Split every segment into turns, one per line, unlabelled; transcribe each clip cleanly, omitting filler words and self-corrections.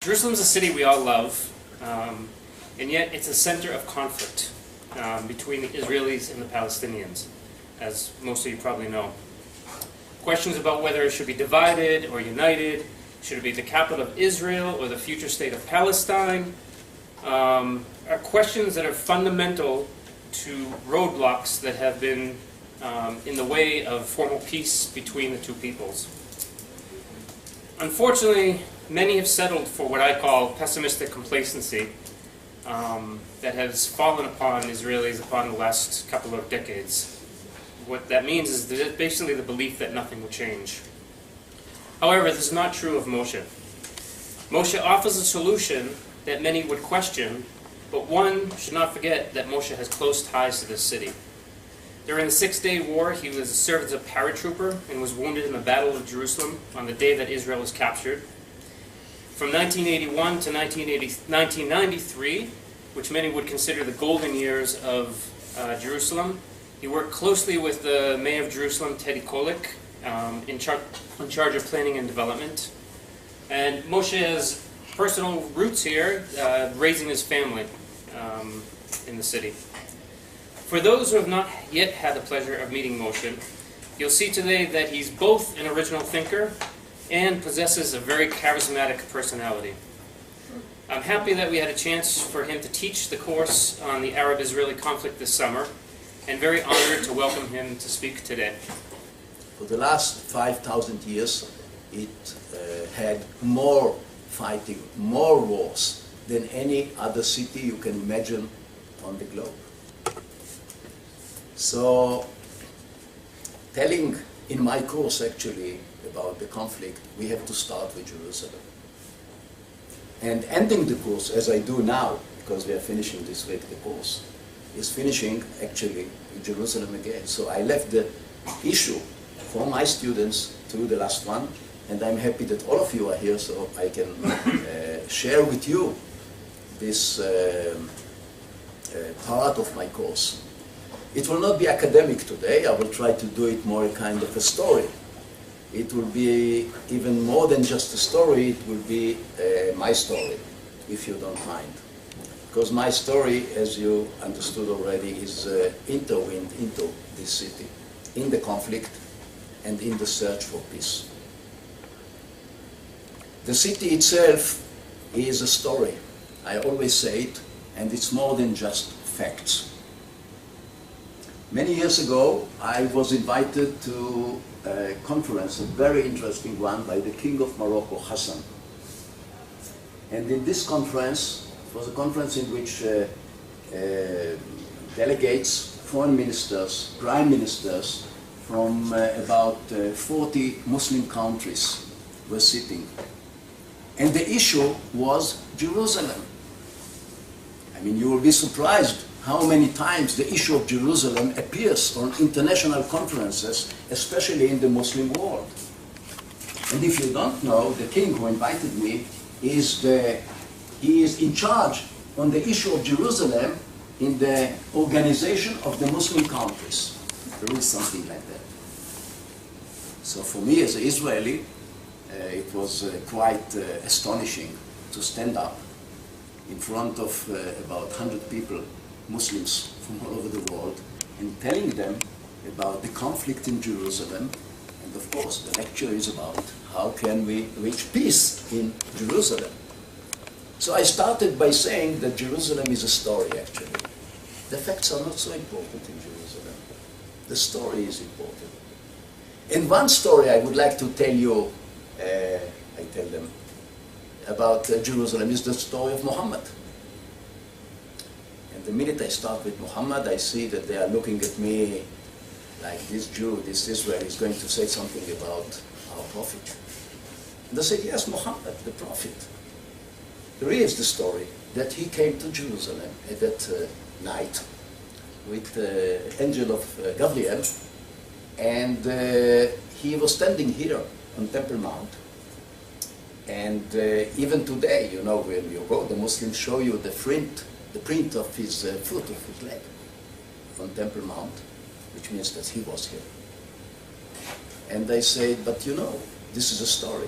Jerusalem is a city we all love, and yet it's a center of conflict between the Israelis and the Palestinians, as most of you probably know. Questions about whether it should be divided or united, should it be the capital of Israel or the future state of Palestine, are questions that are fundamental to roadblocks that have been in the way of formal peace between the two peoples. Unfortunately, many have settled for what I call pessimistic complacency that has fallen upon Israelis upon the last couple of decades. What that means is that basically the belief that nothing will change. However, this is not true of Moshe. Moshe offers a solution that many would question, but one should not forget that Moshe has close ties to this city. During the Six-Day War, he served as a paratrooper and was wounded in the Battle of Jerusalem on the day that Israel was captured. From 1981 to 1993, which many would consider the golden years of Jerusalem, he worked closely with the mayor of Jerusalem, Teddy Kolik, in charge of planning and development. And Moshe has personal roots here, raising his family in the city. For those who have not yet had the pleasure of meeting Moshe, you'll see today that he's both an original thinker and possesses a very charismatic personality. I'm happy that we had a chance for him to teach the course on the Arab-Israeli conflict this summer, and very honored to welcome him to speak today.
For the last 5,000 years, it had more fighting, more wars than any other city you can imagine on the globe. So, telling in my course actually about the conflict, we have to start with Jerusalem. And ending the course, as I do now, because we are finishing this week the course, is finishing actually in Jerusalem again. So I left the issue for my students to the last one, and I'm happy that all of you are here so I can share with you this part of my course. It will not be academic today. I will try to do it more a kind of a story. It will be even more than just a story. It will be my story, if you don't mind. Because my story, as you understood already, is intertwined into this city, in the conflict and in the search for peace. The city itself is a story. I always say it, and it's more than just facts. Many years ago, I was invited to a conference, a very interesting one, by the King of Morocco, Hassan. And in this conference, it was a conference in which delegates, foreign ministers, prime ministers from about 40 Muslim countries were sitting. And the issue was Jerusalem. I mean, you will be surprised how many times the issue of Jerusalem appears on international conferences, especially in the Muslim world. And if you don't know, the king who invited me he is in charge on the issue of Jerusalem in the organization of the Muslim countries. There is something like that. So for me as an Israeli, it was quite astonishing to stand up in front of about 100 people, Muslims from all over the world, and telling them about the conflict in Jerusalem. And of course, the lecture is about how can we reach peace in Jerusalem. So I started by saying that Jerusalem is a story, actually. The facts are not so important in Jerusalem. The story is important. And one story I would like to tell you, I tell them, about Jerusalem is the story of Muhammad. And the minute I start with Muhammad, I see that they are looking at me like this Jew, this Israel is going to say something about our prophet. And I said, yes, Muhammad, the prophet. There is the story that he came to Jerusalem at that night with the angel of Gabriel, and he was standing here on Temple Mount. And even today, you know, when you go, the Muslims show you the print of his foot, of his leg on Temple Mount, which means that he was here. And they say, but you know, this is a story.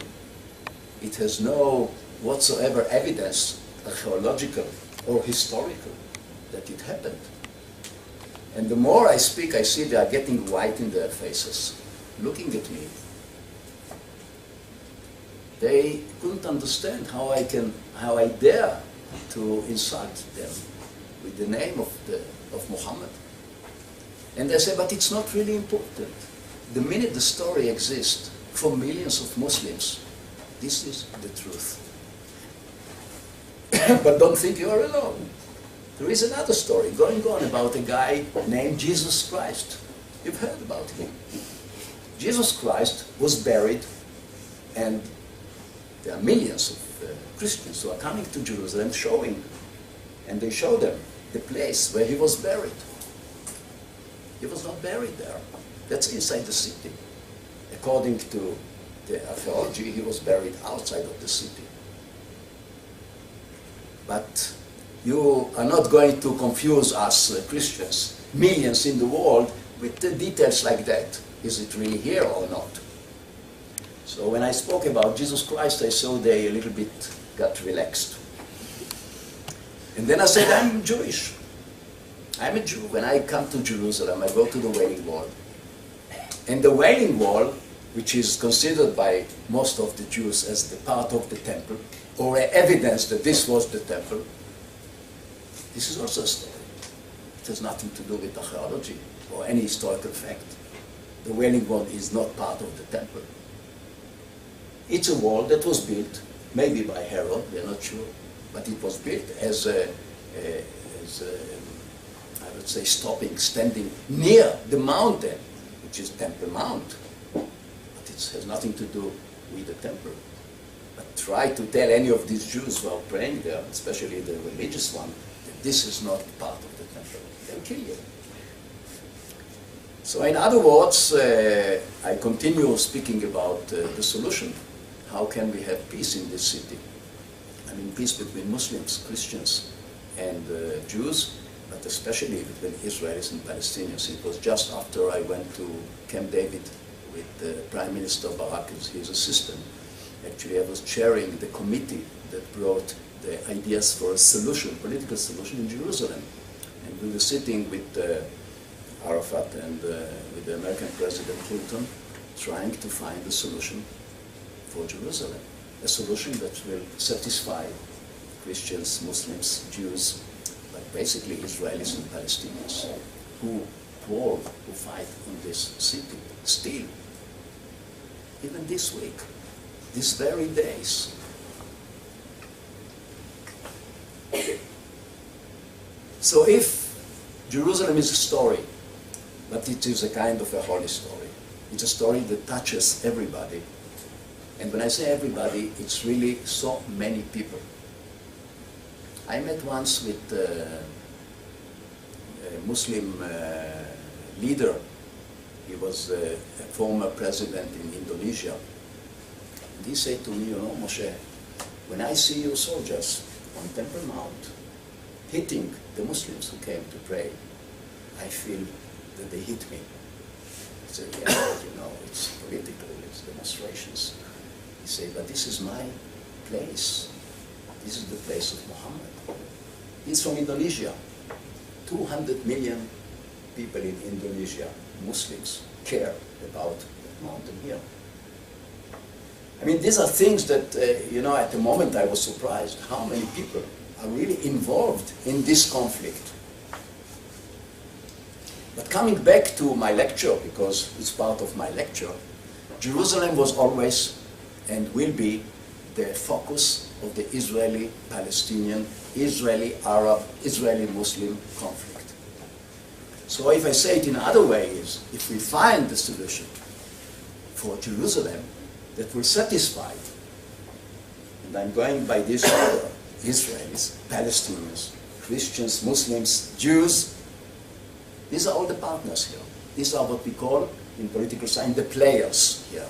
It has no whatsoever evidence, archaeological or historical, that it happened. And the more I speak, I see they are getting white in their faces, looking at me. They couldn't understand how I dare to insult them with the name of Muhammad. And they say, but it's not really important. The minute the story exists for millions of Muslims, this is the truth. But don't think you are alone. There is another story going on about a guy named Jesus Christ. You've heard about him. Jesus Christ was buried, and there are millions of Christians who are coming to Jerusalem showing, and they show them the place where he was buried. He was not buried there. That's inside the city. According to the archaeology, he was buried outside of the city. But you are not going to confuse us Christians, millions in the world, with the details like that. Is it really here or not? So when I spoke about Jesus Christ, I saw they a little bit got relaxed. And then I said, I'm Jewish. I'm a Jew. When I come to Jerusalem, I go to the Wailing Wall. And the Wailing Wall, which is considered by most of the Jews as the part of the temple, or evidence that this was the temple, this is also a story. It has nothing to do with archaeology or any historical fact. The Wailing Wall is not part of the temple. It's a wall that was built, maybe by Herod, we are not sure, but it was built as I would say, standing near the mountain, which is Temple Mount. But it has nothing to do with the temple. But try to tell any of these Jews who are praying there, especially the religious one, that this is not part of the temple. They'll kill you. So in other words, I continue speaking about the solution. How can we have peace in this city? I mean, peace between Muslims, Christians, and Jews, but especially between Israelis and Palestinians. It was just after I went to Camp David with Prime Minister Barak and his assistant. Actually, I was chairing the committee that brought the ideas for a solution, political solution in Jerusalem. And we were sitting with Arafat and with the American President Clinton, trying to find a solution for Jerusalem, a solution that will satisfy Christians, Muslims, Jews, but basically Israelis and Palestinians who quarrel, who fight in this city still, even this week, these very days. So if Jerusalem is a story, but it is a kind of a holy story, it's a story that touches everybody. And when I say everybody, it's really so many people. I met once with a Muslim leader. He was a former president in Indonesia. And he said to me, you know, Moshe, when I see your soldiers on Temple Mount hitting the Muslims who came to pray, I feel that they hit me. I said, yeah, you know, it's political, it's demonstrations. He said, but this is my place. This is the place of Muhammad. He's from Indonesia. 200 million people in Indonesia, Muslims, care about that mountain here. I mean, these are things that, you know, at the moment I was surprised how many people are really involved in this conflict. But coming back to my lecture, because it's part of my lecture, Jerusalem was always and will be the focus of the Israeli-Palestinian, Israeli-Arab, Israeli-Muslim conflict. So if I say it in other ways, if we find the solution for Jerusalem that will satisfy, and I'm going by this order, Israelis, Palestinians, Christians, Muslims, Jews, these are all the partners here. These are what we call, in political science, the players here.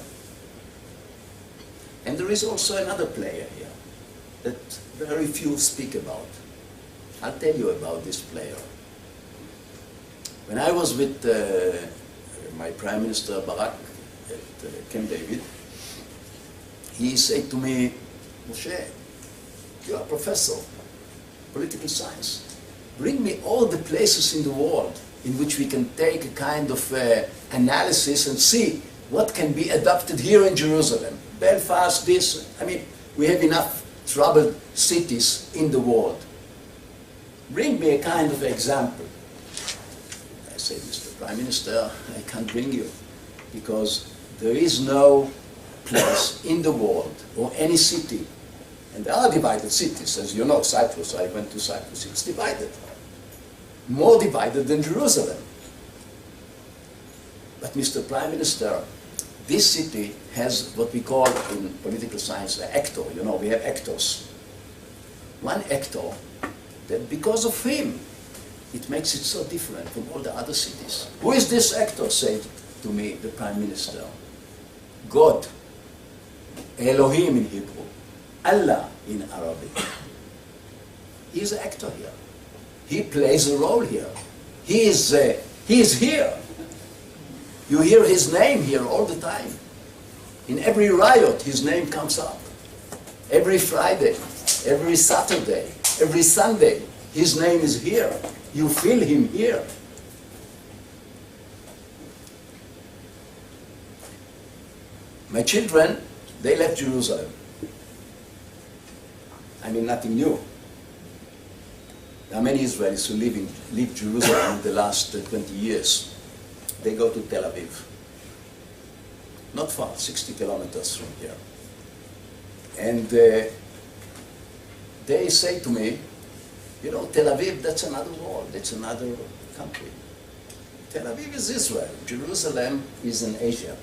And there is also another player here that very few speak about. I'll tell you about this player. When I was with my Prime Minister Barak at Camp David, he said to me, Moshe, You are a professor, political science. Bring me all the places in the world in which we can take a kind of analysis and see what can be adopted here in Jerusalem. Belfast, this, I mean, we have enough troubled cities in the world. Bring me a kind of example. I say, Mr. Prime Minister, I can't bring you, because there is no place in the world or any city, and there are divided cities, as you know, Cyprus, I went to Cyprus, it's divided. More divided than Jerusalem. But Mr. Prime Minister, this city has what we call in political science an actor. You know, we have actors. One actor that because of him, it makes it so different from all the other cities. Who is this actor, said to me the Prime Minister? God, Elohim in Hebrew, Allah in Arabic. He is an actor here. He plays a role here. He is here. You hear his name here all the time. In every riot, his name comes up. Every Friday, every Saturday, every Sunday, his name is here. You feel him here. My children, they left Jerusalem. I mean, nothing new. There are many Israelis who leave Jerusalem in the last 20 years. They go to Tel Aviv. Not far, 60 kilometers from here. And they say to me, you know, Tel Aviv, that's another world, it's another country. Tel Aviv is Israel, Jerusalem is in Asia,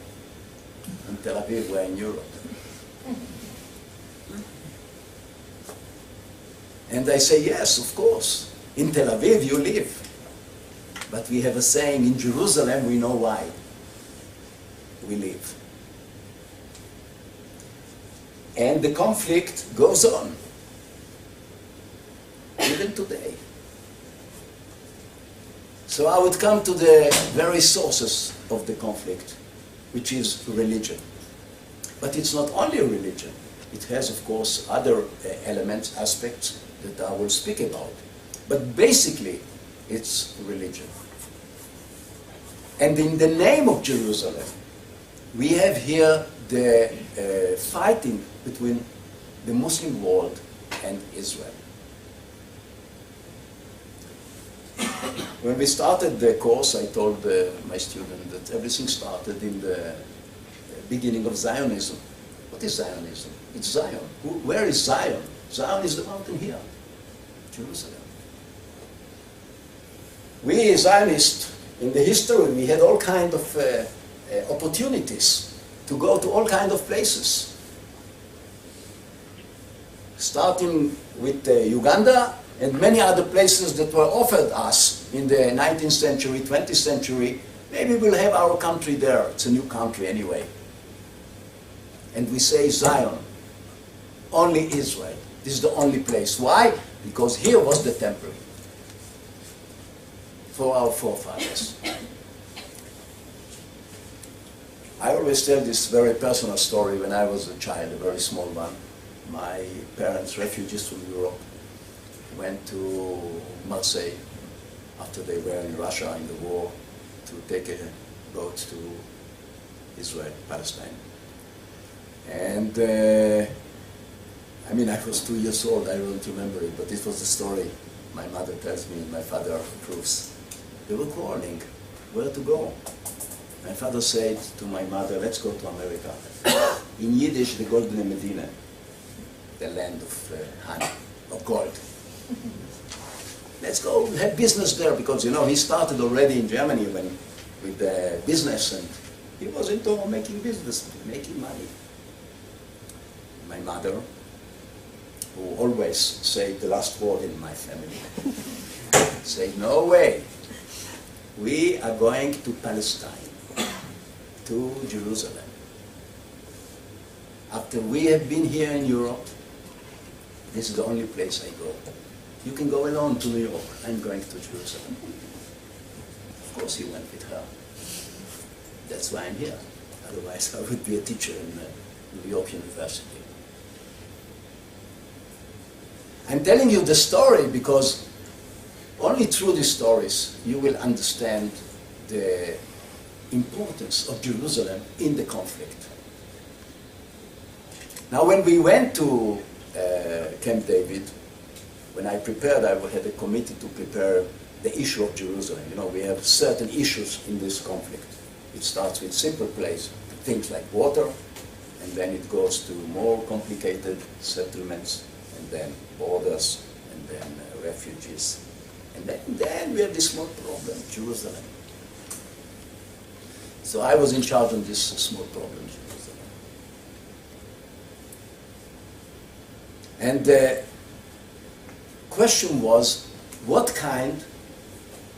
and Tel Aviv, we're in Europe. And I say, yes, of course, in Tel Aviv you live. But we have a saying, in Jerusalem we know why we live. And the conflict goes on, even today. So I would come to the very sources of the conflict, which is religion. But it's not only religion. It has, of course, other elements, aspects that I will speak about. But basically, it's religion. And in the name of Jerusalem, we have here the fighting between the Muslim world and Israel. When we started the course, I told my student that everything started in the beginning of Zionism. What is Zionism? It's Zion. Where is Zion? Zion is the mountain here, Jerusalem. We Zionists, in the history, we had all kinds of opportunities to go to all kinds of places. Starting with Uganda and many other places that were offered us in the 19th century, 20th century. Maybe we'll have our country there. It's a new country anyway. And we say Zion, only Israel. This is the only place. Why? Because here was the temple for our forefathers. I always tell this very personal story. When I was a child, a very small one, my parents, refugees from Europe, went to Marseille after they were in Russia in the war to take a boat to Israel, Palestine. And I mean, I was 2 years old, I don't remember it, but it was the story my mother tells me and my father approves. They were quarreling where to go. My father said to my mother, let's go to America. In Yiddish, the Golden Medina, the land of honey, of gold. Let's go have business there, because, you know, he started already in Germany with business, and he was into making business, making money. My mother, who always said the last word in my family, said, no way, we are going to Palestine, to Jerusalem. After we have been here in Europe, this is the only place I go. You can go alone to New York. I'm going to Jerusalem. Of course he went with her. That's why I'm here. Otherwise I would be a teacher in New York University. I'm telling you the story because only through these stories you will understand the importance of Jerusalem in the conflict. Now when we went to Camp David, when I prepared, I had a committee to prepare the issue of Jerusalem. You know, we have certain issues in this conflict. It starts with simple things like water, and then it goes to more complicated settlements, and then borders, and then refugees. And then we have this small problem, Jerusalem. So I was in charge of this small problem, Jerusalem. And the question was, what kind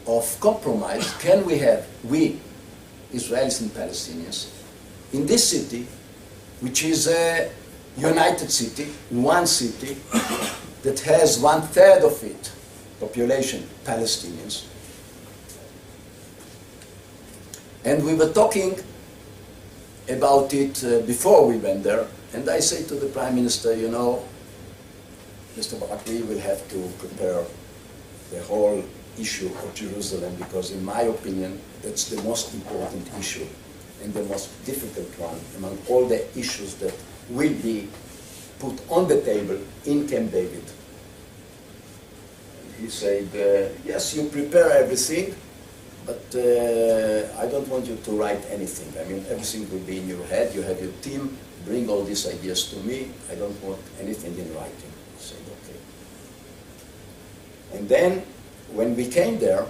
of compromise can we have, we, Israelis and Palestinians, in this city, which is a united city, one city, that has 1/3 of it, population, Palestinians. And we were talking about it before we went there, and I say to the Prime Minister, you know, Mr. Barak, we will have to prepare the whole issue of Jerusalem, because in my opinion, that's the most important issue and the most difficult one among all the issues that will be put on the table in Camp David. And he said, yes, you prepare everything, but I don't want you to write anything. I mean, everything will be in your head. You have your team. Bring all these ideas to me. I don't want anything in writing. I said, okay. And then, when we came there,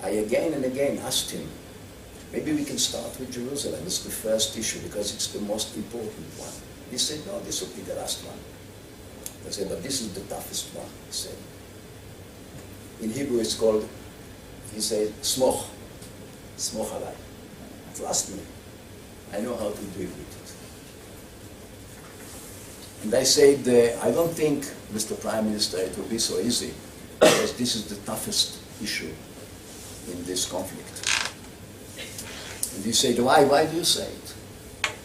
I again and again asked him, maybe we can start with Jerusalem. It's the first issue because it's the most important one. He said, no, this will be the last one. I said, but this is the toughest one, he said. In Hebrew it's called, he said, smoch. Smoch alai. Trust me. I know how to deal with it. And I said, I don't think, Mr. Prime Minister, it will be so easy, because this is the toughest issue in this conflict. And he said, why do you say it?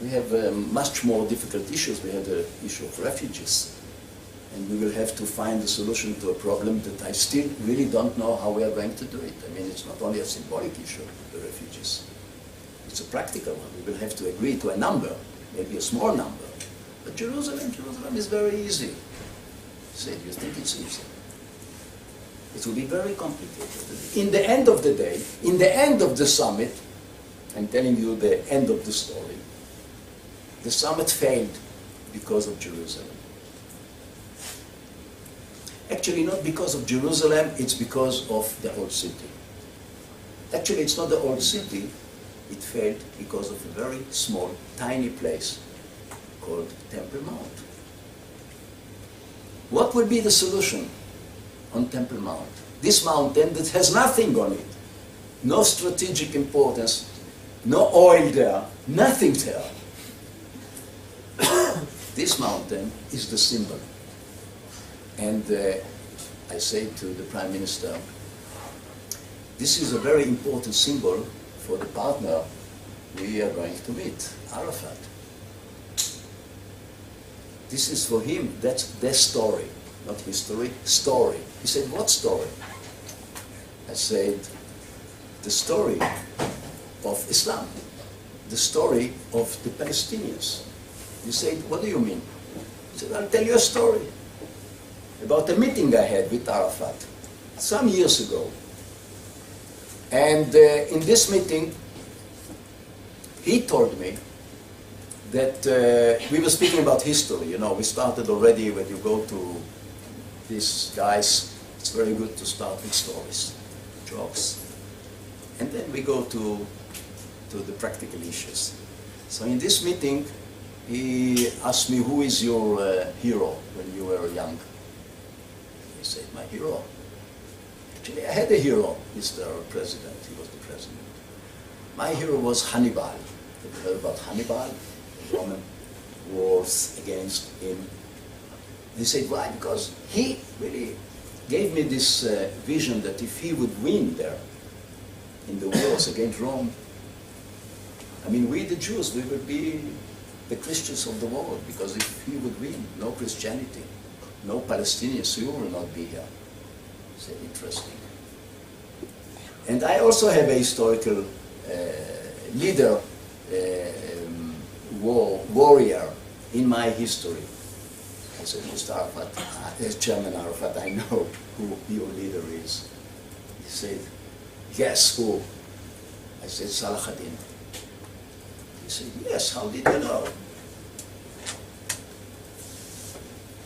We have much more difficult issues. We have the issue of refugees. And we will have to find a solution to a problem that I still really don't know how we are going to do it. I mean, it's not only a symbolic issue, the refugees. It's a practical one. We will have to agree to a number, maybe a small number. But Jerusalem is very easy. He said, you think it's easy? It will be very complicated. In the end of the day, in the end of the summit, I'm telling you the end of the story, the summit failed because of Jerusalem. Actually, not because of Jerusalem, it's because of the old city. Actually, it's not the old city, it failed because of a very small, tiny place called Temple Mount. What will be the solution on Temple Mount? This mountain that has nothing on it, no strategic importance, no oil there, nothing there. This mountain is the symbol. And I say to the Prime Minister, this is a very important symbol for the partner we are going to meet, Arafat. This is for him, that's their story, not history, story. He said, what story? I said, the story of Islam, the story of the Palestinians. He said, what do you mean? He said, I'll tell you a story about a meeting I had with Arafat some years ago. And in this meeting, he told me that we were speaking about history. You know, we started already when you go to these guys, it's very good to start with stories, jokes. And then we go to the practical issues. So in this meeting, he asked me, who is your hero when you were young? He said, my hero? Actually, I had a hero, Mr. President. He was the president. My hero was Hannibal. Have you heard about Hannibal? The Roman wars against him. He said, why? Because he really gave me this vision that if he would win there in the wars against Rome, I mean, we the Jews, we would be the Christians of the world, because if he would win, no Christianity. no Palestinians, you will not be here. I said, interesting. And I also have a historical leader, warrior in my history. I said, Mr. Arafat, Chairman Arafat, I know who your leader is. He said, yes, who? I said, Salah ad-Din. He said, yes, how did you know?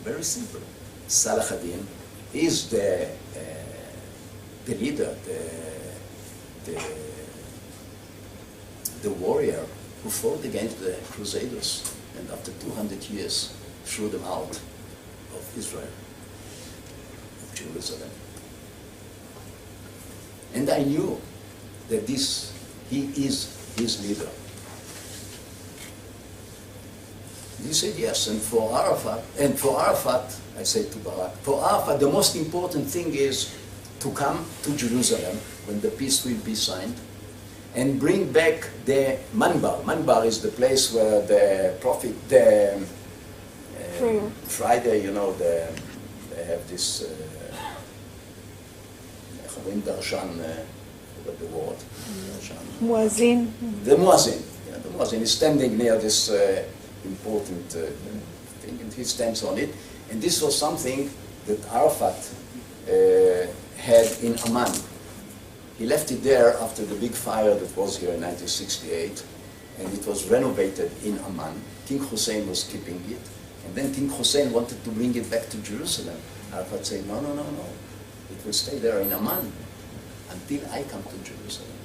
Very simple. Salah ad-Din is the leader, the warrior who fought against the Crusaders and after 200 years threw them out of Israel, of Jerusalem. And I knew that he is his leader. He said yes, and for Arafat, I said to Barak, for Arafat the most important thing is to come to Jerusalem when the peace will be signed and bring back the manbar. Manbar is the place where the prophet, Friday, you know, they have this, darshan, what the word?
Muazzin.
The Muazzin. Yeah, the Muazzin is standing near this important thing, and he stands on it. And this was something that Arafat had in Amman. He left it there after the big fire that was here in 1968, and it was renovated in Amman. King Hussein was keeping it, and then King Hussein wanted to bring it back to Jerusalem. Arafat said, no, no, no, no. It will stay there in Amman until I come to Jerusalem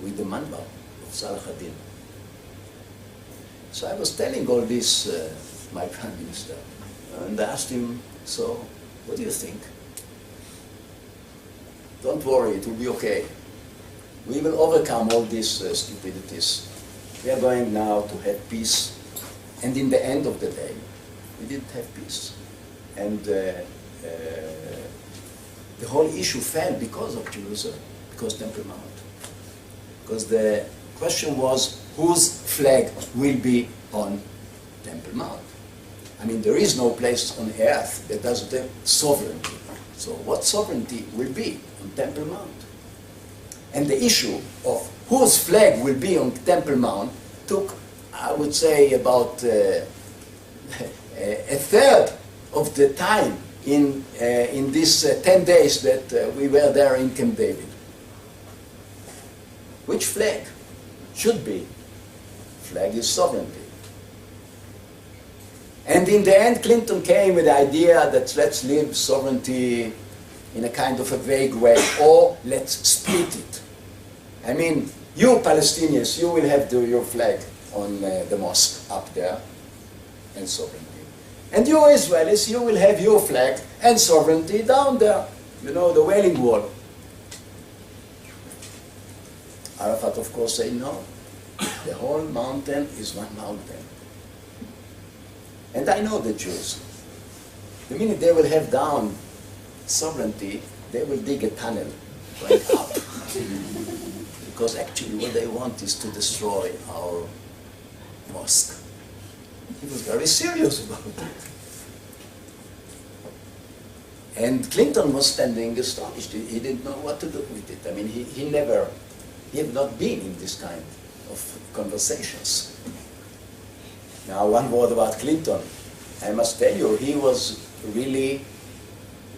with the manbar of Salah ad-Din. So I was telling all this, my Prime Minister, and I asked him, so what do you think? Don't worry, it will be okay. We will overcome all these stupidities. We are going now to have peace. And in the end of the day, we didn't have peace. And the whole issue fell because of Jerusalem, because Temple Mount. Because the question was, whose flag will be on Temple Mount? I mean, there is no place on earth that doesn't have sovereignty. So what sovereignty will be on Temple Mount? And the issue of whose flag will be on Temple Mount took, I would say, about a third of the time in these 10 days that we were there in Camp David. Which flag should be? Flag is sovereignty. And in the end, Clinton came with the idea that let's leave sovereignty in a kind of a vague way, or let's split it. I mean, you Palestinians, you will have your flag on the mosque up there, and sovereignty. And you Israelis, you will have your flag and sovereignty down there, you know, the Wailing Wall. Arafat, of course, said no. The whole mountain is one mountain. And I know the Jews. The minute they will have down sovereignty, they will dig a tunnel going up. Because actually what they want is to destroy our mosque. He was very serious about it. And Clinton was standing astonished. He didn't know what to do with it. I mean, he had not been in this kind of conversations. Now, one word about Clinton. I must tell you, he was really,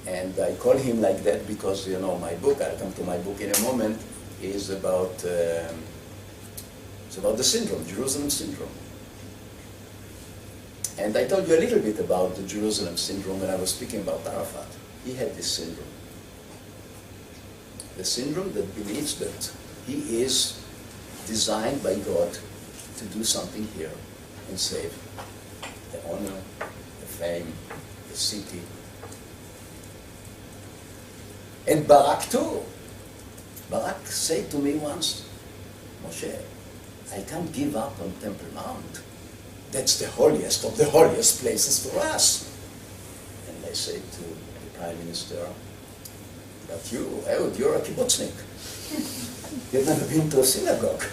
and I call him like that because, you know, my book, I'll come to my book in a moment, is about, it's about the syndrome, Jerusalem syndrome. And I told you a little bit about the Jerusalem syndrome when I was speaking about Arafat. He had this syndrome. The syndrome that believes that he is designed by God to do something here and save the honor, the fame, the city. And Barak too. Barak said to me once, Moshe, I can't give up on Temple Mount. That's the holiest of the holiest places for us. And I said to the Prime Minister, but you, Ehud, you're a kibbutznik. You've never been to a synagogue.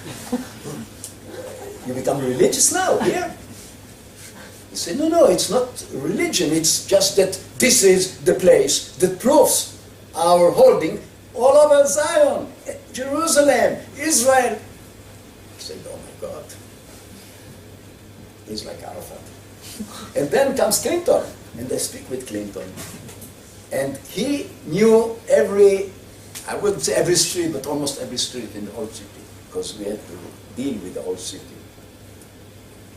You become religious now, here? He He said, no, no, it's not religion, it's just that this is the place that proofs are holding all over Zion, Jerusalem, Israel. I said, oh my God. He's like Arafat. And then comes Clinton, and I speak with Clinton. And he knew every, I wouldn't say every street, but almost every street in the old city, because we had to deal with the old city.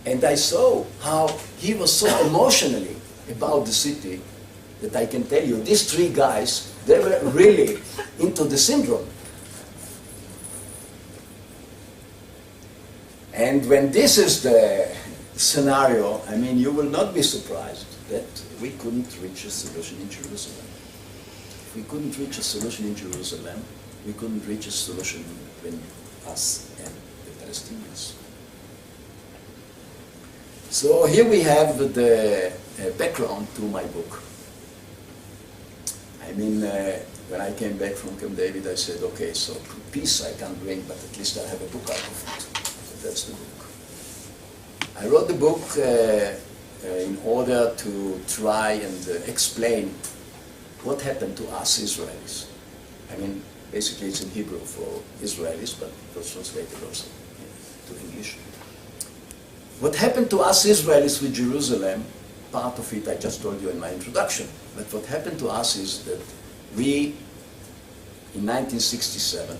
And I saw how he was so emotionally about the city that I can tell you, these three guys, they were really into the syndrome. And when this is the scenario, I mean, you will not be surprised that we couldn't reach a solution in Jerusalem. If we couldn't reach a solution in Jerusalem, we couldn't reach a solution between us and the Palestinians. So here we have the background to my book. I mean, when I came back from Camp David, I said, okay, so peace I can't bring, but at least I have a book out of it. So that's the book. I wrote the book in order to try and explain what happened to us Israelis. I mean, basically it's in Hebrew for Israelis, but it was translated also to English. What happened to us Israelis with Jerusalem, part of it I just told you in my introduction, but what happened to us is that we, in 1967,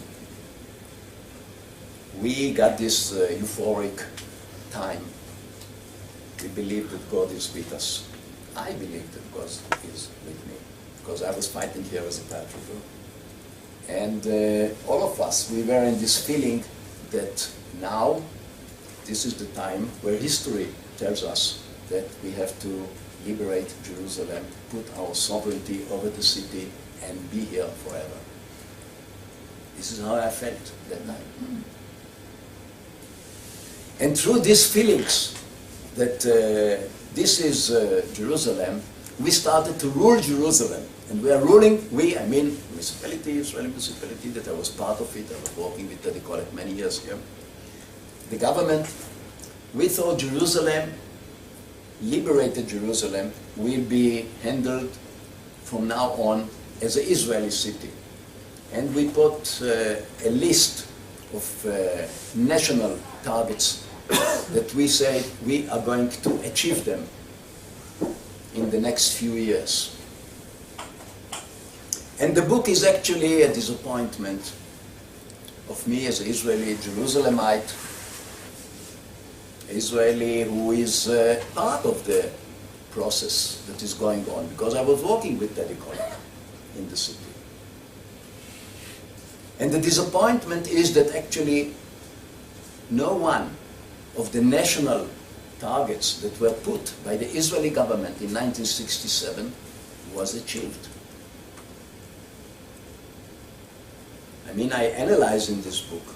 we got this euphoric time. We believed that God is with us. I believed that God is with me, because I was fighting here as a paratrooper. And all of us, we were in this feeling that now, this is the time where history tells us that we have to liberate Jerusalem, put our sovereignty over the city, and be here forever. This is how I felt that time. And through these feelings that this is Jerusalem, we started to rule Jerusalem. And we are ruling, I mean municipality, Israeli municipality, that I was part of it. I was working with the college many years here. The government, we thought Jerusalem, liberated Jerusalem, will be handled from now on as an Israeli city. And we put a list of national targets that we say we are going to achieve them in the next few years. And the book is actually a disappointment of me as an Israeli Jerusalemite, Israeli who is part of the process that is going on, because I was working with Teddy Kollek in the city. And the disappointment is that actually no one of the national targets that were put by the Israeli government in 1967 was achieved. I mean, I analyze in this book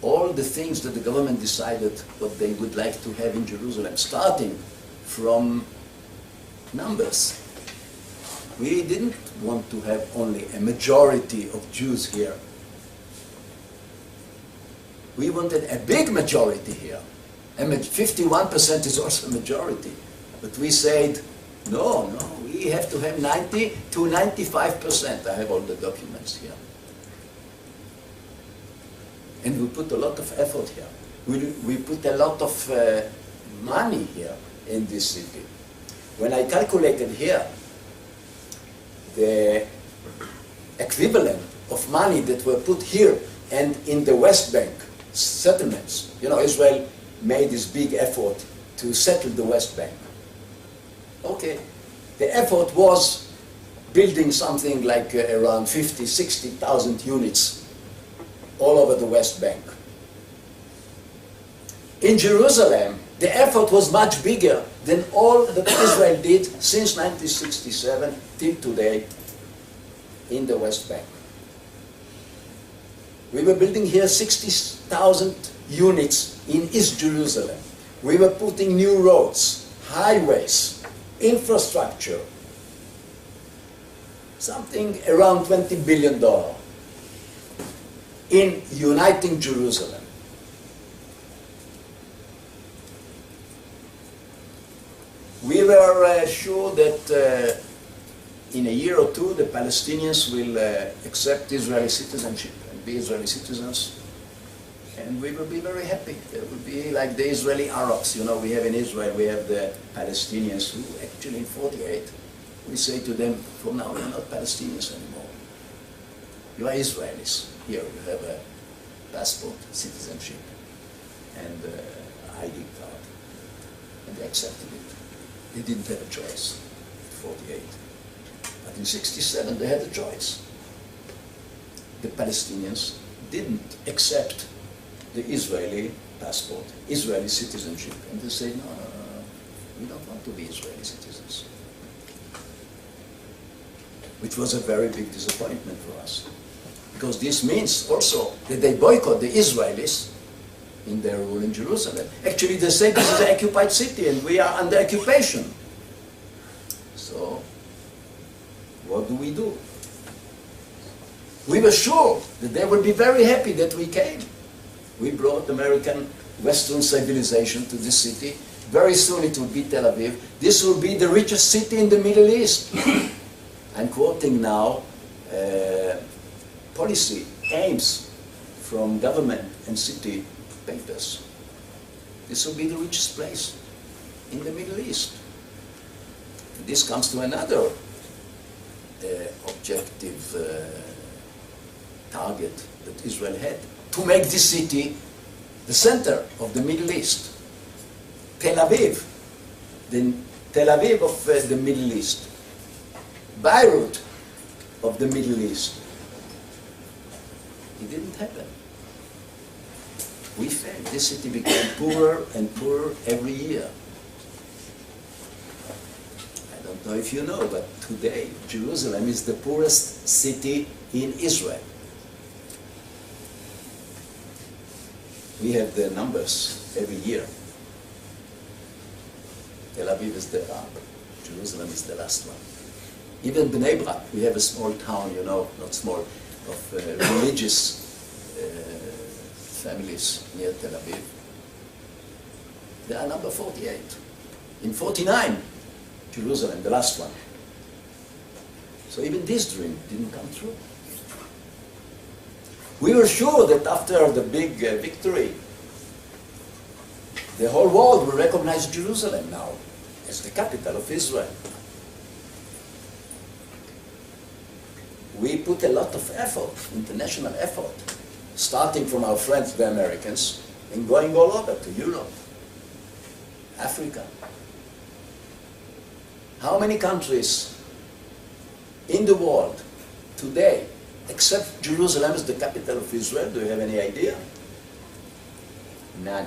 all the things that the government decided what they would like to have in Jerusalem, starting from numbers. We didn't want to have only a majority of Jews here. We wanted a big majority here. 51% is also a majority. But we said, no, we have to have 90 to 95%. I have all the documents here. And we put a lot of effort here. We put a lot of money here in this city. When I calculated here, the equivalent of money that were put here and in the West Bank settlements, you know, Israel made this big effort to settle the West Bank. Okay, the effort was building something like around 50, 60,000 units all over the West Bank. In Jerusalem, the effort was much bigger than all that Israel did since 1967 till today in the West Bank. We were building here 60,000 units in East Jerusalem. We were putting new roads, highways, infrastructure, something around $20 billion in uniting Jerusalem. We were sure that in a year or two the Palestinians will accept Israeli citizenship and be Israeli citizens. And we will be very happy. They will be like the Israeli Arabs. You know, we have in Israel, we have the Palestinians who actually in 48, we say to them, from now you're not Palestinians anymore. You are Israelis. Here you have a passport, citizenship, and ID card. And they accepted it. They didn't have a choice in 48. But in 67 they had a choice. The Palestinians didn't accept the Israeli passport, Israeli citizenship. And they say, no, we don't want to be Israeli citizens. Which was a very big disappointment for us. Because this means also that they boycott the Israelis in their rule in Jerusalem. Actually, they say this is an occupied city and we are under occupation. So, what do? We were sure that they would be very happy that we came. We brought American Western civilization to this city. Very soon it will be Tel Aviv. This will be the richest city in the Middle East. I'm quoting now policy aims from government and city papers. This will be the richest place in the Middle East. And this comes to another objective target that Israel had, to make this city the center of the Middle East. Tel Aviv, the Tel Aviv of the Middle East. Beirut of the Middle East. It didn't happen. We failed. This city became poorer and poorer every year. I don't know if you know, but today Jerusalem is the poorest city in Israel. We have the numbers every year. Tel Aviv is the top. Jerusalem is the last one. Even Bnei Brak, we have a small town, you know, not small, of religious families near Tel Aviv. They are number 48. In 49, Jerusalem, the last one. So even this dream didn't come true. We were sure that after the big victory, the whole world will recognize Jerusalem now as the capital of Israel. We put a lot of effort, international effort, starting from our friends, the Americans, and going all over to Europe, Africa. How many countries in the world today accept Jerusalem as the capital of Israel? Do you have any idea? None.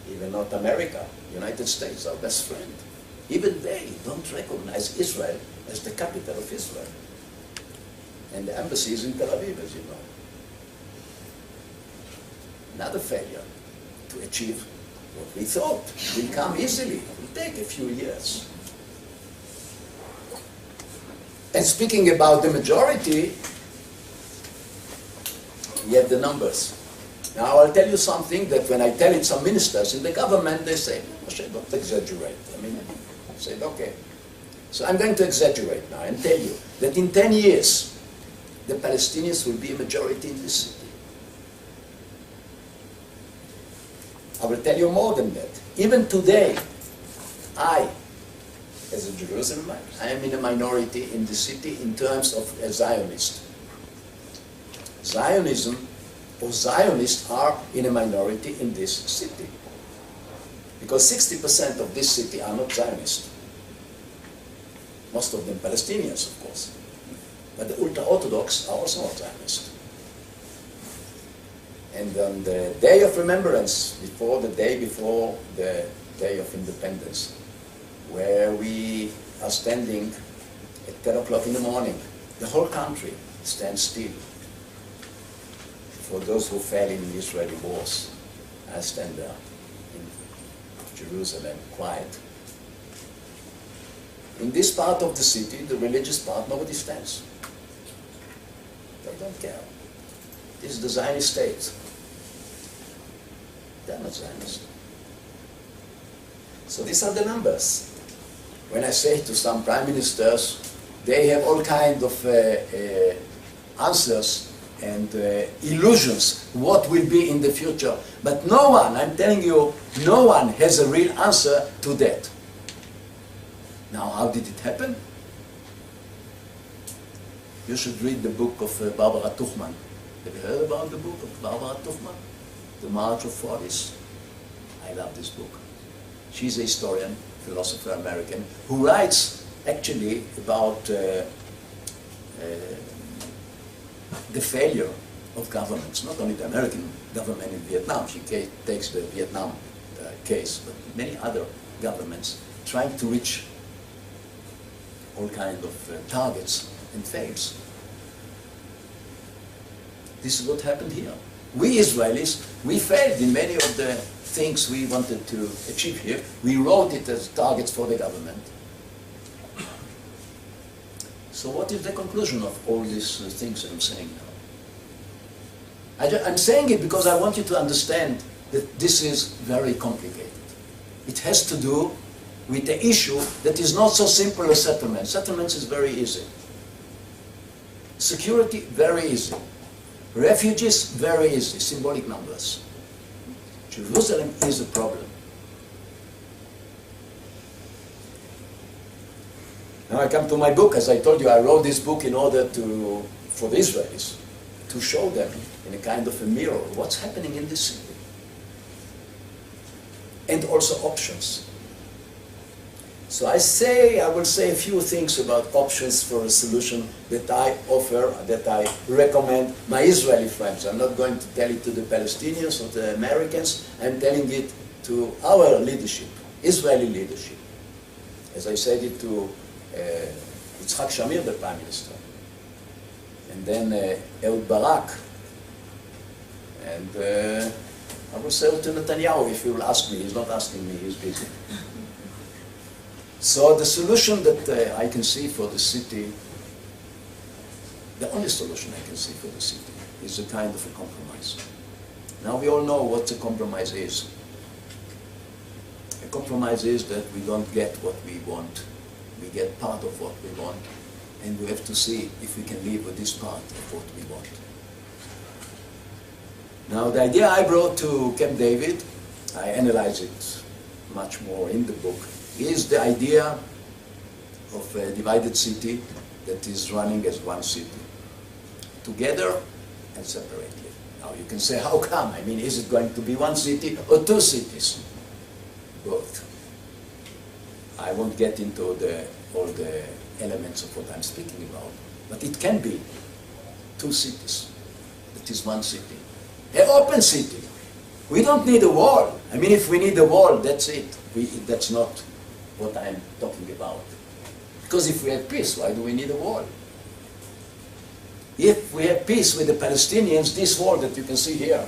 Even not America, United States, our best friend. Even they don't recognize Israel as the capital of Israel. And the embassy is in Tel Aviv, as you know. Another failure to achieve what we thought will come easily. It will take a few years. And speaking about the majority, we have the numbers. Now I'll tell you something that when I tell it some ministers in the government, they say, Moshe, don't exaggerate. I mean, I said, okay. So I'm going to exaggerate now and tell you that in 10 years, the Palestinians will be a majority in this city. I will tell you more than that. Even today, I, as a Jerusalemite, I am in a minority in the city in terms of a Zionist. Zionism or Zionists are in a minority in this city. Because 60% of this city are not Zionist. Most of them Palestinians, of course. But the ultra-Orthodox are also not Zionist. And on the day of remembrance, the day before the Day of Independence, where we are standing at 10 o'clock in the morning, the whole country stands still. For those who fell in the Israeli wars, I stand there in Jerusalem, quiet. In this part of the city, the religious part, nobody stands. They don't care. This is the Zionist state. They're not Zionist. So these are the numbers. When I say to some prime ministers, they have all kinds of answers and illusions what will be in the future. But no one, I'm telling you, no one has a real answer to that. Now, how did it happen? You should read the book of Barbara Tuchman. Have you heard about the book of Barbara Tuchman? The March of Forties. I love this book. She's a historian, philosopher, American, who writes actually about the failure of governments, not only the American government in Vietnam. She takes the Vietnam case, but many other governments trying to reach all kinds of targets and fails. This is what happened here. We Israelis, we failed in many of the things we wanted to achieve here. We wrote it as targets for the government. So what is the conclusion of all these things that I'm saying now? I'm saying it because I want you to understand that this is very complicated. It has to do with the issue that is not so simple as settlement. Settlements is very easy. Security, very easy. Refugees, very easy, symbolic numbers. Jerusalem is a problem. Now I come to my book. As I told you, I wrote this book in order for the Israelis, to show them in a kind of a mirror what's happening in this city. And also options. So I will say a few things about options for a solution that I offer, that I recommend my Israeli friends. I'm not going to tell it to the Palestinians or the Americans. I'm telling it to our leadership, Israeli leadership. As I said it to Yitzhak Shamir, the Prime Minister, and then Ehud Barak, and I will say it to Netanyahu if he will ask me. He's not asking me, he's busy. So the solution that I can see for the city, the only solution I can see for the city is a kind of a compromise. Now we all know what a compromise is. A compromise is that we don't get what we want. We get part of what we want, and we have to see if we can live with this part of what we want. Now the idea I brought to Camp David, I analyze it much more in the book, is the idea of a divided city that is running as one city, together and separately. Now you can say, how come? I mean, is it going to be one city or two cities? Both. I won't get into all the elements of what I'm speaking about, but it can be two cities. It is one city. An open city. We don't need a wall. I mean, if we need a wall, that's it. That's not what I'm talking about. Because if we have peace, why do we need a wall? If we have peace with the Palestinians, this wall that you can see here,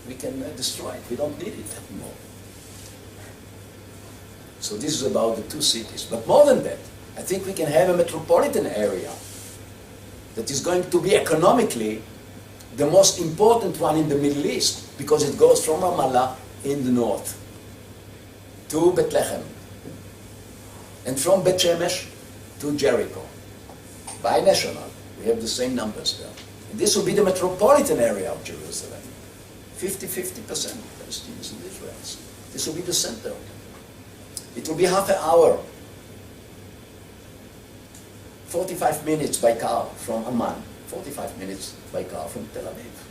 we can destroy it. We don't need it anymore. So this is about the two cities. But more than that, I think we can have a metropolitan area that is going to be economically the most important one in the Middle East, because it goes from Ramallah in the north to Bethlehem, and from Bet Shemesh to Jericho. Bi-national, we have the same numbers there. And this will be the metropolitan area of Jerusalem. 50-50% Palestinians and Israelis. This will be the center. It will be half an hour, 45 minutes by car from Amman, 45 minutes by car from Tel Aviv.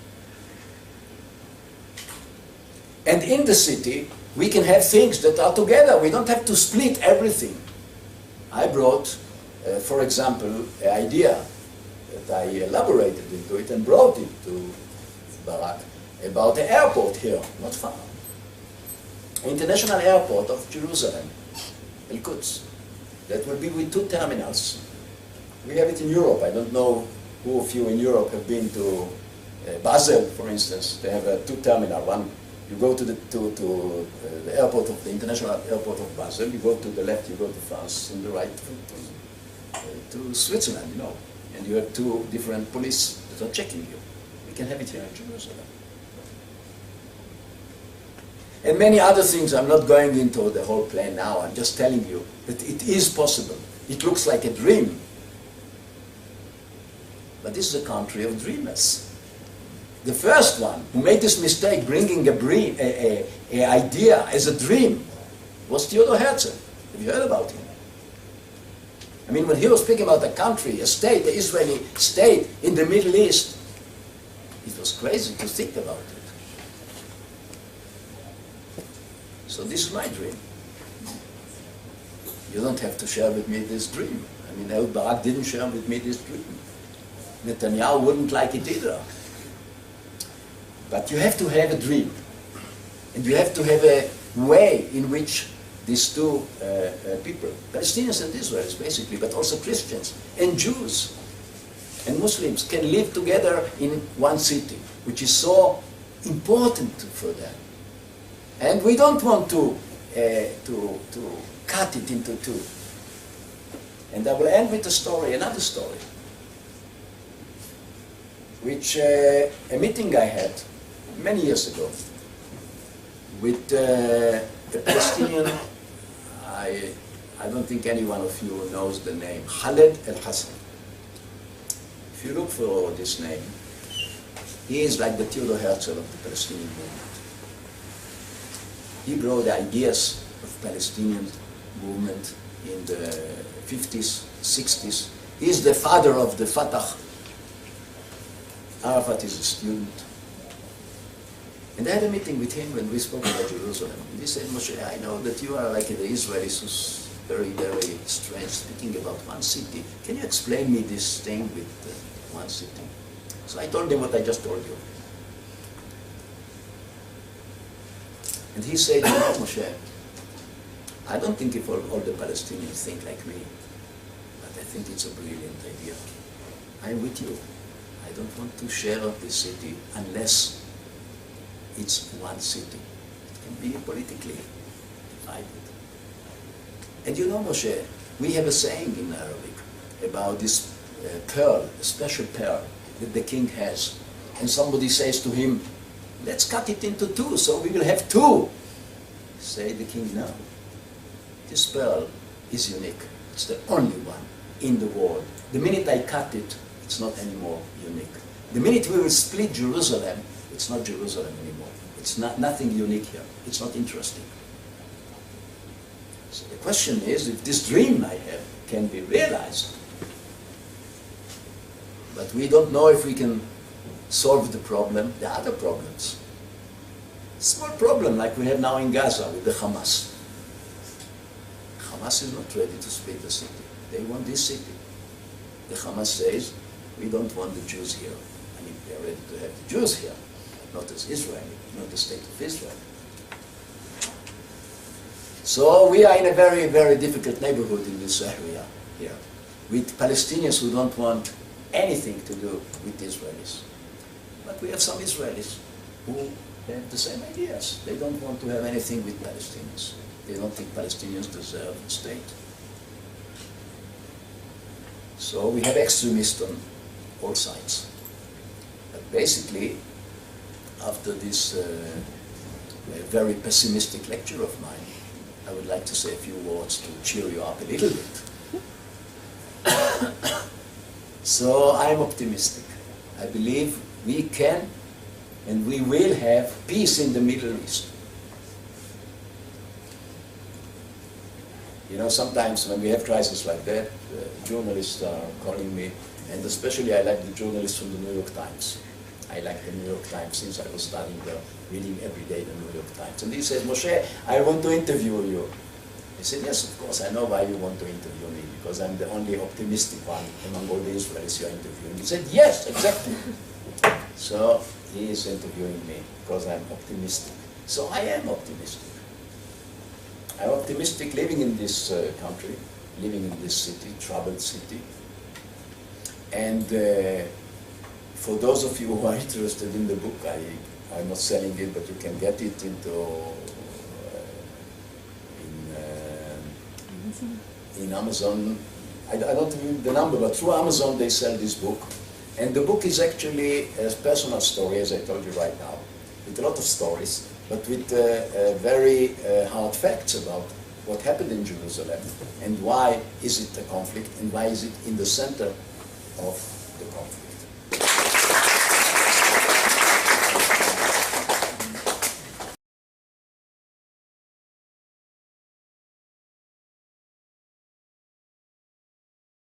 And in the city, we can have things that are together. We don't have to split everything. I brought, for example, an idea that I elaborated into it and brought it to Barak about the airport here, not far. International airport of Jerusalem, El-Quds. That will be with two terminals. We have it in Europe. I don't know who of you in Europe have been to Basel, for instance. They have two terminals. One, you go to the airport of the international airport of Basel. You go to the left, you go to France, and the right to Switzerland, you know. And you have two different police that are checking you. We can have it here in Jerusalem. And many other things. I'm not going into the whole plan now. I'm just telling you that it is possible. It looks like a dream. But this is a country of dreamers. The first one who made this mistake, bringing a idea as a dream, was Theodor Herzl. Have you heard about him? I mean, when he was speaking about a country, a state, the Israeli state in the Middle East, it was crazy to think about it. So this is my dream. You don't have to share with me this dream. I mean, Ehud Barak didn't share with me this dream. Netanyahu wouldn't like it either. But you have to have a dream. And you have to have a way in which these two people, Palestinians and Israelis basically, but also Christians and Jews and Muslims, can live together in one city, which is so important for them. And we don't want to cut it into two. And I will end with a story, another story, which a meeting I had many years ago with a Palestinian, I don't think any one of you knows the name, Khaled El-Hassan. If you look for this name, he is like the Theodor Herzl of the Palestinian movement. He brought the ideas of Palestinian movement in the 50s, 60s. He is the father of the Fatah. Arafat is a student. And I had a meeting with him when we spoke about Jerusalem. And he said, Moshe, I know that you are like the Israelis who's very, very strange, speaking about one city. Can you explain me this thing with one city? So I told him what I just told you. And he said, you know, Moshe, I don't think if all the Palestinians think like me, but I think it's a brilliant idea. I'm with you. I don't want to share this city unless it's one city. It can be politically divided. And you know, Moshe, we have a saying in Arabic about this pearl, a special pearl that the king has. And somebody says to him, let's cut it into two, so we will have two. Say the king, no. This pearl is unique. It's the only one in the world. The minute I cut it, it's not anymore unique. The minute we will split Jerusalem, it's not Jerusalem anymore. It's nothing unique here. It's not interesting. So the question is, if this dream I have can be realized, but we don't know if we can solve the problem, the other problems. Small problem like we have now in Gaza with the Hamas. Hamas is not ready to split the city. They want this city. The Hamas says, we don't want the Jews here. I mean, they're ready to have the Jews here, not as Israel, not the state of Israel. So we are in a very, very difficult neighborhood in this area here, with Palestinians who don't want anything to do with the Israelis. But we have some Israelis who have the same ideas. They don't want to have anything with Palestinians. They don't think Palestinians deserve a state. So we have extremists on all sides. But basically, after this very pessimistic lecture of mine, I would like to say a few words to cheer you up a little bit. So I'm optimistic. I believe we can and we will have peace in the Middle East. You know, sometimes when we have crises like that, journalists are calling me, and especially I like the journalists from the New York Times. I like the New York Times since I was studying there, reading every day the New York Times. And he said, Moshe, I want to interview you. I said, yes, of course, I know why you want to interview me, because I'm the only optimistic one among all the Israelis you're interviewing. He said, yes, exactly. So he is interviewing me because I'm optimistic. So I am optimistic. I'm optimistic living in this country, living in this city, troubled city. And for those of you who are interested in the book, I'm not selling it, but you can get it in Amazon. I don't remember the number, but through Amazon they sell this book. And the book is actually a personal story, as I told you right now. with a lot of stories, but with very hard facts about what happened in Jerusalem and why is it a conflict and why is it in the center of the conflict.